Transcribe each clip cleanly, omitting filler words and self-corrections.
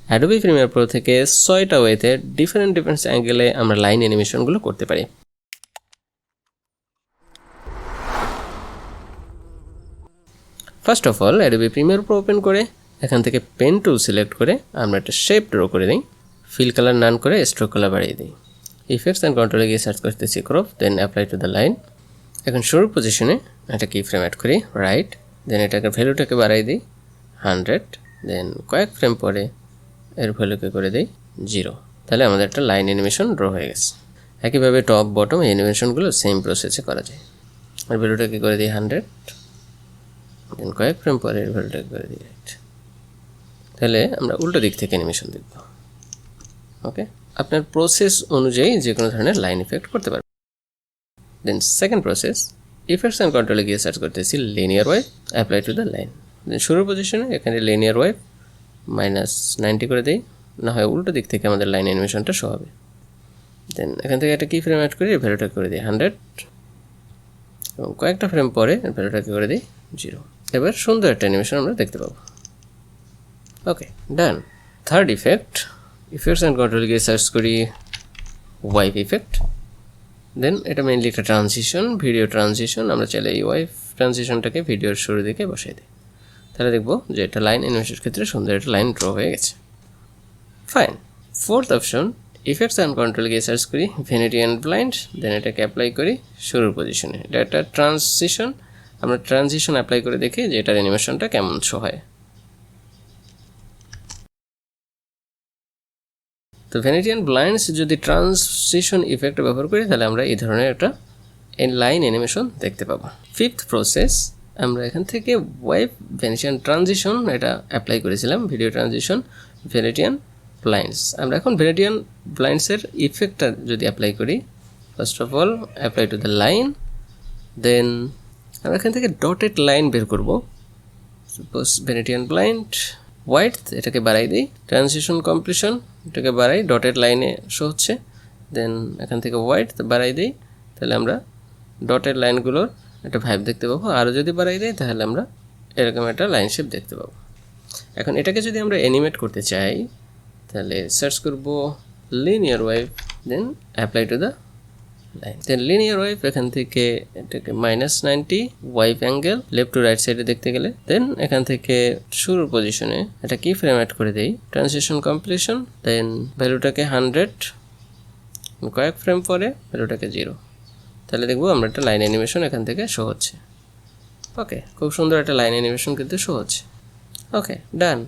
Adobe Premiere Pro থেকে 6টা ওয়েতে ডিফারেন্ট অ্যাঙ্গেলে আমরা লাইন অ্যানিমেশনগুলো করতে পারি। First of all Adobe Premiere Pro open করে এখান থেকে পেন টুল সিলেক্ট করে আমরা একটা শেপ ড্র করে দিই। ফিল কালার নান করে স্ট্রোক কালার বাড়িয়ে দিই। ইফেক্টস অ্যান্ড কন্ট্রোলে গিয়ে সার্চ করতেছি crop, then apply to the line. এখন শুরুর পজিশনে একটা কি ফ্রেম অ্যাড করি, রাইট, দেন এটাকে ভ্যালুটাকে বাড়াই দিই 100, দেন কয়েক ফ্রেম পরে এর ভ্যালুকে করে দিই 0। তাহলে আমাদের একটা লাইন অ্যানিমেশন ড্র হয়ে গেছে। একইভাবে টপ বটম এই অ্যানিমেশনগুলো সেম প্রসেসে করা যায়। আর ভ্যালুটাকে করে দিই 100, দেন কয়েক ফ্রেম পরে এর ভ্যালুটাকে করে দিই রাইট। তাহলে আমরা উল্টো দিক থেকে অ্যানিমেশন দেখব। ওকে, আপনার প্রসেস অনুযায়ী যে কোনো ধরনের লাইন ইফেক্ট করতে পারবেন। Then second process, effects and কন্ট্রোলে গিয়ে সার্চ করতেছি linear wave, apply to the line. Then শুরুর পজিশনে এখানে লিনিয়ার ওয়েভ -90 করে দিই, না হয় উল্টো দিক থেকে আমাদের লাইন অ্যানিমেশনটা শো হবে। দেন এখান থেকে একটা কি ফ্রেম অ্যাড করি, ভ্যালুটা করে দিই 100, এবং কয়েকটা ফ্রেম পরে ভ্যালুটাকে করে দিই 0। এবার সুন্দর একটা অ্যানিমেশন আমরা দেখতে পাবো। ওকে, ডান। থার্ড ইফেক্ট, ইফেক্টস অ্যান্ড কন্ট্রোলে গিয়ে সার্চ করি ওয়াইপ ইফেক্ট। দেন এটা মেইনলি একটা ট্রানজিশন, ভিডিও ট্রানজিশন। আমরা চাইলে এই ওয়াইপ ট্রানজিশনটাকে ভিডিওর শুরু দিকে বসাই দিই। তাহলে দেখবো যে এটা লাইন অ্যানিমেশনের ক্ষেত্রে সুন্দর একটা লাইন ড্র হয়ে গেছে। Fine. Fourth option, effects and কন্ট্রোলে গিয়ে সার্চ করি ভ্যানিটি অ্যান্ড ব্লাইন্ড, দেন এটাকে অ্যাপ্লাই করি শুরুর পজিশনে। এটা একটা ট্রানজিশন, আমরা ট্রানজিশন অ্যাপ্লাই করে দেখি যে এটার অ্যানিমেশনটা কেমন শো হয়। তো ভ্যানিটি অ্যান্ড ব্লাইন্ডস যদি ট্রানজিশন ইফেক্ট ব্যবহার করি তাহলে আমরা এই ধরনের একটা লাইন অ্যানিমেশন দেখতে পাবো। ফিফথ প্রসেস, আমরা এখান থেকে ওয়েভ ভ্যানিটি অ্যান্ড ট্রানজিশন এটা অ্যাপ্লাই করেছিলাম, video transition, vanity and blinds. আমরা এখন ভ্যানিটি অ্যান্ড ব্লাইন্ডসের ইফেক্টটা যদি অ্যাপ্লাই করি, first of all apply to the line, then আমরা এখান থেকে ডটেড লাইন বের করবো। Suppose vanity and blind white, এটাকে বাড়াই দিই, ট্রানজিশন কমপ্লিশন এটাকে বাড়াই, ডটেড লাইনে শো হচ্ছে। দেন এখান থেকে হোয়াইট বাড়াই দিই, তাহলে আমরা ডটেড লাইনগুলোর একটা ভাইব দেখতে পাবো। আরও যদি বাড়াই দিই তাহলে আমরা এরকম একটা লাইন শেপ দেখতে পাবো। এখন এটাকে যদি আমরা অ্যানিমেট করতে চাই তাহলে সার্চ করব linear wave, then apply to the line. Then linear wave এখান থেকে এটাকে -90 wave angle left to right সাইডে দেখতে গেলে, দেন এখান থেকে শুরুর পজিশনে এটা কি ফ্রেম অ্যাড করে দেই, ট্রানজিশন কমপ্লিশন, দেন ভ্যালুটাকে 100, কয়েক ফ্রেম পরে ভ্যালুটাকে 0। তাহলে দেখবো আমরা একটা লাইন অ্যানিমেশন এখান থেকে শো হচ্ছে। ওকে, খুব সুন্দর একটা লাইন অ্যানিমেশন কিন্তু শো হচ্ছে। ওকে, ডান।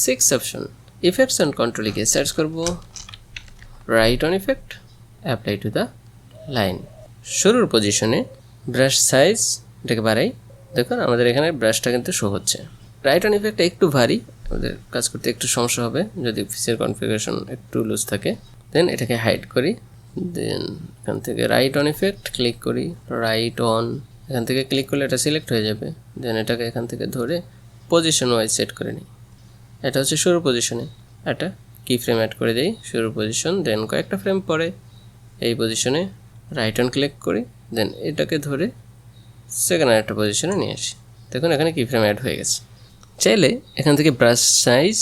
সিক্স অপশন, ইফেক্টস অ্যান্ড কন্ট্রোলে গিয়ে সার্চ করবো right on effect, apply to the line. শুরুর পজিশনে ব্রাশ সাইজ এটাকে বাড়াই, দেখুন আমাদের এখানে ব্রাশটা কিন্তু শো হচ্ছে। রাইট অন ইফেক্টটা একটু ভারী, আমাদের কাজ করতে একটু সমস্যা হবে যদি ফিচার কনফিগারেশন একটু লুজ থাকে। দেন এটাকে হাইড করি, দেন এখান থেকে রাইট অন ইফেক্ট ক্লিক করি, রাইট অন, এখান থেকে ক্লিক করলে এটা সিলেক্ট হয়ে যাবে। দেন এটাকে এখান থেকে ধরে পজিশন ওয়াইজ সেট করে নিই। এটা হচ্ছে শুরুর পজিশনে, একটা কি ফ্রেম অ্যাড করে দিই শুরুর পজিশন, দেন কয়েকটা ফ্রেম পরে এই পজিশনে রাইট অন ক্লিক করি, দেন এটাকে ধরে সেকেন্ড আরেকটা পজিশনে নিয়ে আসি। দেখুন এখানে কি ফ্রেম অ্যাড হয়ে গেছে। চাইলে এখান থেকে ব্রাশ সাইজ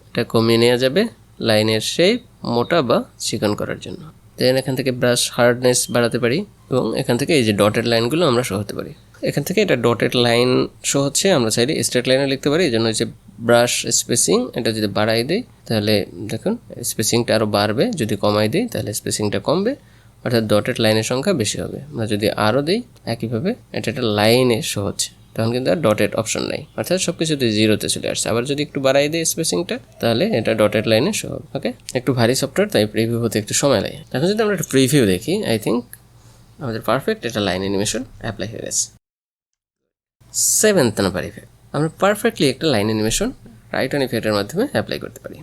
এটা কমিয়ে নেওয়া যাবে লাইনের শেপ মোটা বা চিকন করার জন্য। দেন এখান থেকে ব্রাশ হার্ডনেস বাড়াতে পারি, এবং এখান থেকে এই যে ডটেড লাইনগুলো আমরা শো হতে পারি। এখান থেকে এটা ডটেড লাইন শো হচ্ছে, আমরা চাইলে স্ট্রেট লাইনে লিখতে পারি। এই জন্য যে ব্রাশ স্পেসিং এটা যদি বাড়াই দিই তাহলে দেখুন স্পেসিংটা আরও বাড়বে, যদি কমাই দিই তাহলে স্পেসিংটা কমবে, অর্থাৎ ডটেড লাইনের সংখ্যা বেশি হবে। আমরা যদি আরও দিই একইভাবে এটা একটা লাইনে শো হচ্ছে, তখন কিন্তু আর ডটেড অপশন নাই, অর্থাৎ সব কিছুতে 0-তে চলে আসছে। আবার যদি একটু বাড়াই দিই স্পেসিংটা তাহলে এটা ডটেড লাইনে শো হবে। ওকে, একটু ভারী সফটওয়্যার, তাই প্রিভিউ হতে একটু সময় লাগে। এখন যদি আমরা একটা প্রিভিউ দেখি, আই থিঙ্ক আমাদের পারফেক্ট এটা লাইন অ্যানিমেশন অ্যাপ্লাই হয়ে গেছে। সেভেন্থ নাম্বার ইফেক্ট, আমরা পারফেক্টলি একটা লাইন অ্যানিমেশন রাইট অন ইফেক্টের মাধ্যমে অ্যাপ্লাই করতে পারি।